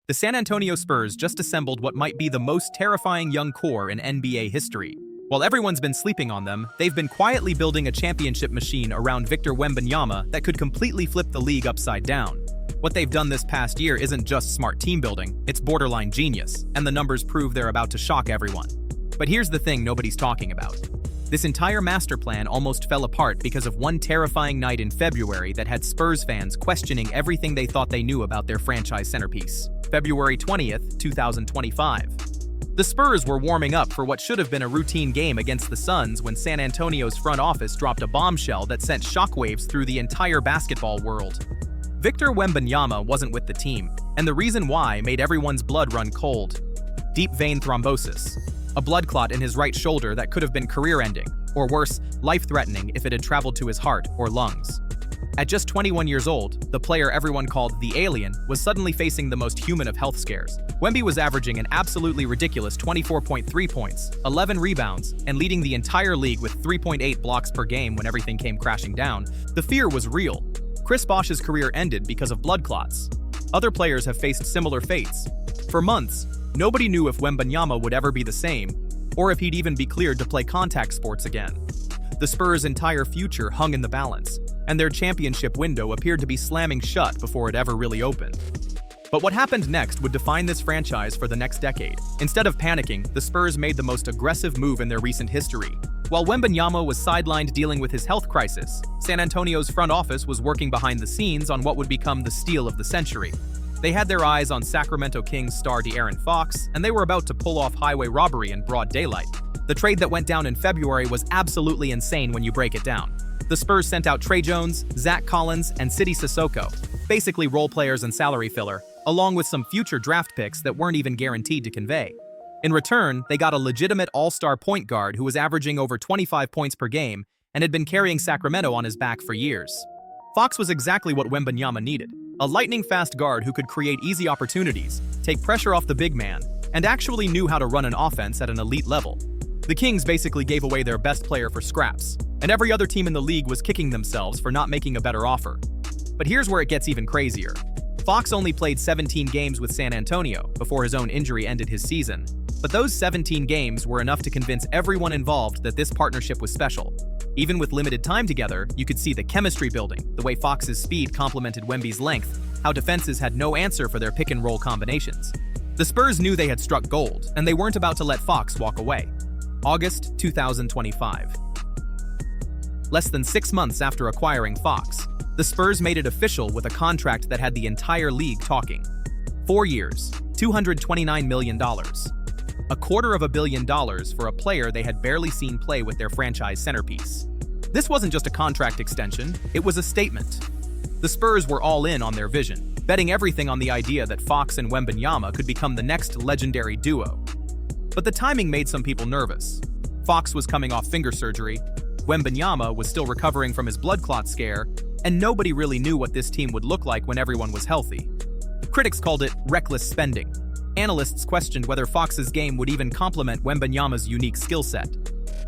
The San Antonio Spurs just assembled what might be the most terrifying young core in NBA history. While everyone's been sleeping on them, they've been quietly building a championship machine around Victor Wembanyama that could completely flip the league upside down. What they've done this past year isn't just smart team building, it's borderline genius, and the numbers prove they're about to shock everyone. But here's the thing nobody's talking about. This entire master plan almost fell apart because of one terrifying night in February that had Spurs fans questioning everything they thought they knew about their franchise centerpiece. February 20th, 2025. The Spurs were warming up for what should have been a routine game against the Suns when San Antonio's front office dropped a bombshell that sent shockwaves through the entire basketball world. Victor Wembanyama wasn't with the team, and the reason why made everyone's blood run cold. Deep vein thrombosis. A blood clot in his right shoulder that could have been career-ending, or worse, life-threatening if it had traveled to his heart or lungs. At just 21 years old, the player everyone called the Alien was suddenly facing the most human of health scares. Wemby was averaging an absolutely ridiculous 24.3 points, 11 rebounds, and leading the entire league with 3.8 blocks per game when everything came crashing down. The fear was real. Chris Bosh's career ended because of blood clots. Other players have faced similar fates. For months, nobody knew if Wembanyama would ever be the same, or if he'd even be cleared to play contact sports again. The Spurs' entire future hung in the balance, and their championship window appeared to be slamming shut before it ever really opened. But what happened next would define this franchise for the next decade. Instead of panicking, the Spurs made the most aggressive move in their recent history. While Wembanyama was sidelined dealing with his health crisis, San Antonio's front office was working behind the scenes on what would become the steal of the century. They had their eyes on Sacramento Kings star De'Aaron Fox, and they were about to pull off highway robbery in broad daylight. The trade that went down in February was absolutely insane when you break it down. The Spurs sent out Trey Jones, Zach Collins, and Sidy Cissoko, basically role players and salary filler, along with some future draft picks that weren't even guaranteed to convey. In return, they got a legitimate all-star point guard who was averaging over 25 points per game and had been carrying Sacramento on his back for years. Fox was exactly what Wembanyama needed. A lightning-fast guard who could create easy opportunities, take pressure off the big man, and actually knew how to run an offense at an elite level. The Kings basically gave away their best player for scraps, and every other team in the league was kicking themselves for not making a better offer. But here's where it gets even crazier. Fox only played 17 games with San Antonio before his own injury ended his season, but those 17 games were enough to convince everyone involved that this partnership was special. Even with limited time together, you could see the chemistry building, the way Fox's speed complemented Wemby's length, how defenses had no answer for their pick-and-roll combinations. The Spurs knew they had struck gold, and they weren't about to let Fox walk away. August 2025. Less than 6 months after acquiring Fox, the Spurs made it official with a contract that had the entire league talking. 4 years, $229 million. $250 million for a player they had barely seen play with their franchise centerpiece. This wasn't just a contract extension, it was a statement. The Spurs were all in on their vision, betting everything on the idea that Fox and Wembanyama could become the next legendary duo. But the timing made some people nervous. Fox was coming off finger surgery, Wembanyama was still recovering from his blood clot scare, and nobody really knew what this team would look like when everyone was healthy. Critics called it reckless spending. Analysts questioned whether Fox's game would even complement Wembanyama's unique skill set.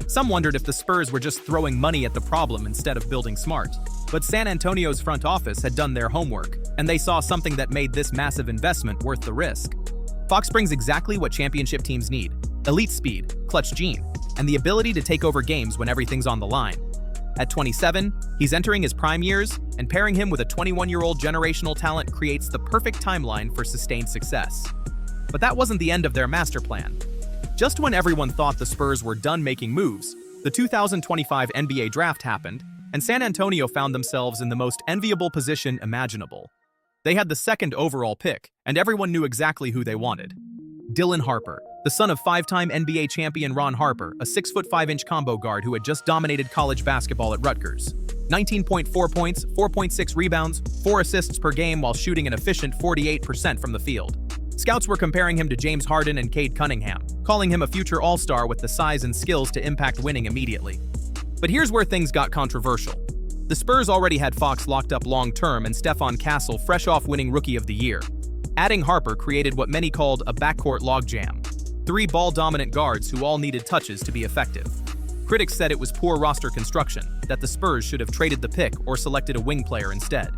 Some wondered if the Spurs were just throwing money at the problem instead of building smart. But San Antonio's front office had done their homework, and they saw something that made this massive investment worth the risk. Fox brings exactly what championship teams need: elite speed, clutch gene, and the ability to take over games when everything's on the line. At 27, he's entering his prime years, and pairing him with a 21-year-old generational talent creates the perfect timeline for sustained success. But that wasn't the end of their master plan. Just when everyone thought the Spurs were done making moves, the 2025 NBA draft happened, and San Antonio found themselves in the most enviable position imaginable. They had the second overall pick, and everyone knew exactly who they wanted. Dylan Harper, the son of 5-time NBA champion Ron Harper, a 6'5" combo guard who had just dominated college basketball at Rutgers. 19.4 points, 4.6 rebounds, 4 assists per game while shooting an efficient 48% from the field. Scouts were comparing him to James Harden and Cade Cunningham, calling him a future all-star with the size and skills to impact winning immediately. But here's where things got controversial. The Spurs already had Fox locked up long-term and Stephon Castle fresh off winning Rookie of the Year. Adding Harper created what many called a backcourt logjam. 3 ball-dominant guards who all needed touches to be effective. Critics said it was poor roster construction, that the Spurs should have traded the pick or selected a wing player instead.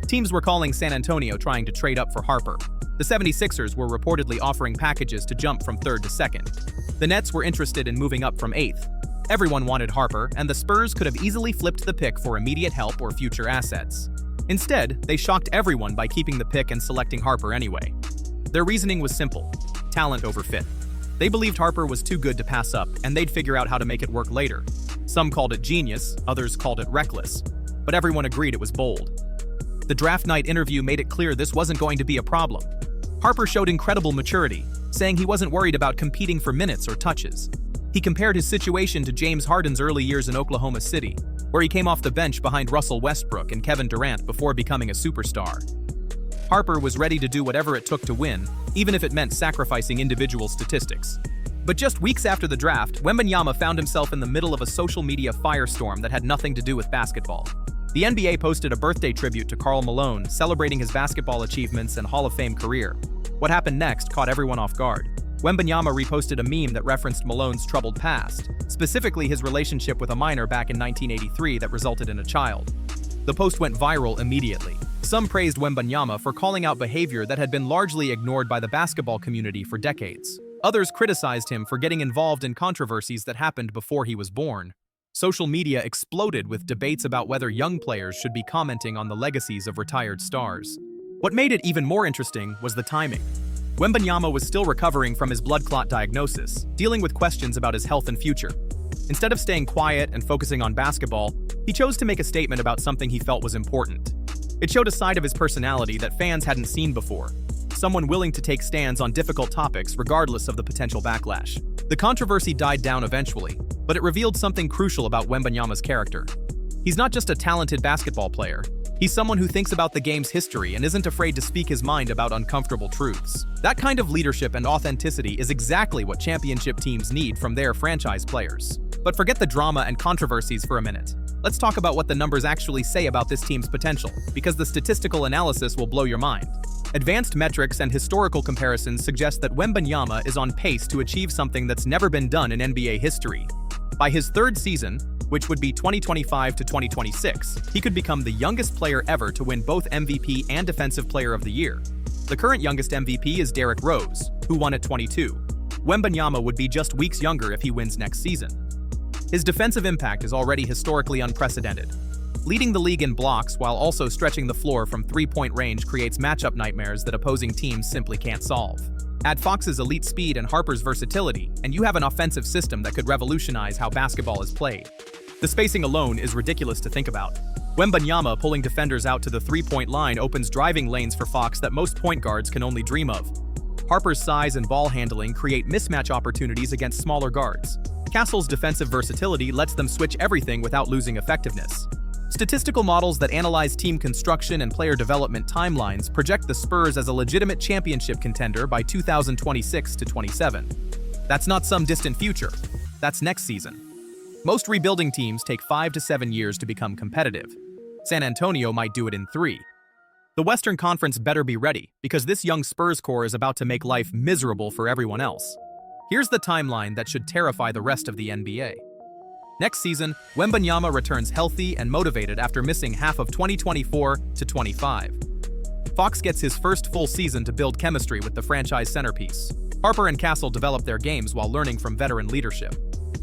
Teams were calling San Antonio trying to trade up for Harper. The 76ers were reportedly offering packages to jump from 3rd to 2nd. The Nets were interested in moving up from 8th. Everyone wanted Harper, and the Spurs could have easily flipped the pick for immediate help or future assets. Instead, they shocked everyone by keeping the pick and selecting Harper anyway. Their reasoning was simple: talent over fit. They believed Harper was too good to pass up, and they'd figure out how to make it work later. Some called it genius, others called it reckless, but everyone agreed it was bold. The draft night interview made it clear this wasn't going to be a problem. Harper showed incredible maturity, saying he wasn't worried about competing for minutes or touches. He compared his situation to James Harden's early years in Oklahoma City, where he came off the bench behind Russell Westbrook and Kevin Durant before becoming a superstar. Harper was ready to do whatever it took to win, even if it meant sacrificing individual statistics. But just weeks after the draft, Wembanyama found himself in the middle of a social media firestorm that had nothing to do with basketball. The NBA posted a birthday tribute to Karl Malone, celebrating his basketball achievements and Hall of Fame career. What happened next caught everyone off guard. Wembanyama reposted a meme that referenced Malone's troubled past, specifically his relationship with a minor back in 1983 that resulted in a child. The post went viral immediately. Some praised Wembanyama for calling out behavior that had been largely ignored by the basketball community for decades. Others criticized him for getting involved in controversies that happened before he was born. Social media exploded with debates about whether young players should be commenting on the legacies of retired stars. What made it even more interesting was the timing. Wembanyama was still recovering from his blood clot diagnosis, dealing with questions about his health and future. Instead of staying quiet and focusing on basketball, he chose to make a statement about something he felt was important. It showed a side of his personality that fans hadn't seen before, someone willing to take stands on difficult topics regardless of the potential backlash. The controversy died down eventually, but it revealed something crucial about Wembanyama's character. He's not just a talented basketball player. He's someone who thinks about the game's history and isn't afraid to speak his mind about uncomfortable truths. That kind of leadership and authenticity is exactly what championship teams need from their franchise players. But forget the drama and controversies for a minute. Let's talk about what the numbers actually say about this team's potential, because the statistical analysis will blow your mind. Advanced metrics and historical comparisons suggest that Wembanyama is on pace to achieve something that's never been done in NBA history. By his 3rd season, which would be 2025 to 2026, he could become the youngest player ever to win both MVP and Defensive Player of the Year. The current youngest MVP is Derrick Rose, who won at 22. Wembanyama would be just weeks younger if he wins next season. His defensive impact is already historically unprecedented. Leading the league in blocks while also stretching the floor from 3-point range creates matchup nightmares that opposing teams simply can't solve. Add Fox's elite speed and Harper's versatility, and you have an offensive system that could revolutionize how basketball is played. The spacing alone is ridiculous to think about. Wembanyama pulling defenders out to the 3-point line opens driving lanes for Fox that most point guards can only dream of. Harper's size and ball handling create mismatch opportunities against smaller guards. Castle's defensive versatility lets them switch everything without losing effectiveness. Statistical models that analyze team construction and player development timelines project the Spurs as a legitimate championship contender by 2026 to 27. That's not some distant future. That's next season. Most rebuilding teams take 5 to 7 years to become competitive. San Antonio might do it in 3. The Western Conference better be ready, because this young Spurs core is about to make life miserable for everyone else. Here's the timeline that should terrify the rest of the NBA. Next season, Wembanyama returns healthy and motivated after missing half of 2024 to 25. Fox gets his first full season to build chemistry with the franchise centerpiece. Harper and Castle develop their games while learning from veteran leadership.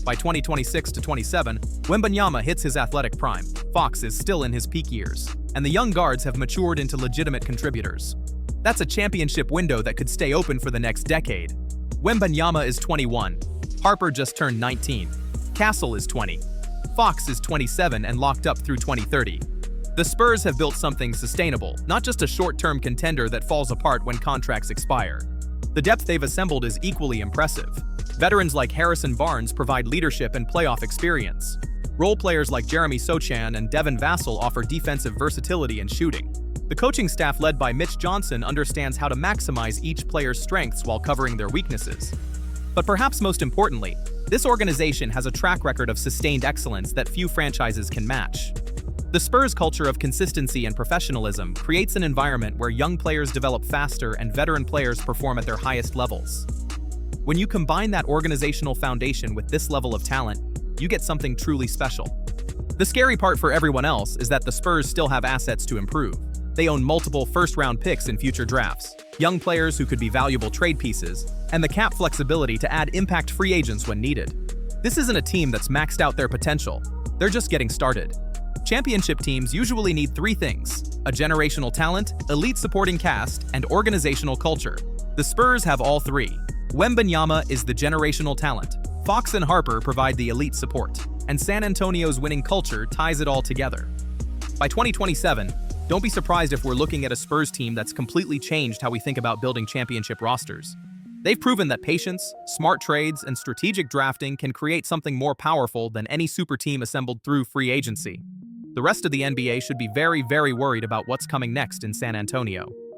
By 2026 to 27, Wembanyama hits his athletic prime. Fox is still in his peak years, and the young guards have matured into legitimate contributors. That's a championship window that could stay open for the next decade. Wembanyama is 21. Harper just turned 19. Castle is 20. Fox is 27 and locked up through 2030. The Spurs have built something sustainable, not just a short-term contender that falls apart when contracts expire. The depth they've assembled is equally impressive. Veterans like Harrison Barnes provide leadership and playoff experience. Role players like Jeremy Sochan and Devin Vassell offer defensive versatility and shooting. The coaching staff led by Mitch Johnson understands how to maximize each player's strengths while covering their weaknesses. But perhaps most importantly, this organization has a track record of sustained excellence that few franchises can match. The Spurs' culture of consistency and professionalism creates an environment where young players develop faster and veteran players perform at their highest levels. When you combine that organizational foundation with this level of talent, you get something truly special. The scary part for everyone else is that the Spurs still have assets to improve. They own multiple first-round picks in future drafts. young players who could be valuable trade pieces, and the cap flexibility to add impact free agents when needed. This isn't a team that's maxed out their potential. They're just getting started. Championship teams usually need three things: a generational talent, elite supporting cast, and organizational culture. The Spurs have all three. Wembanyama is the generational talent. Fox and Harper provide the elite support, and San Antonio's winning culture ties it all together. By 2027, don't be surprised if we're looking at a Spurs team that's completely changed how we think about building championship rosters. They've proven that patience, smart trades, and strategic drafting can create something more powerful than any super team assembled through free agency. The rest of the NBA should be very, very worried about what's coming next in San Antonio.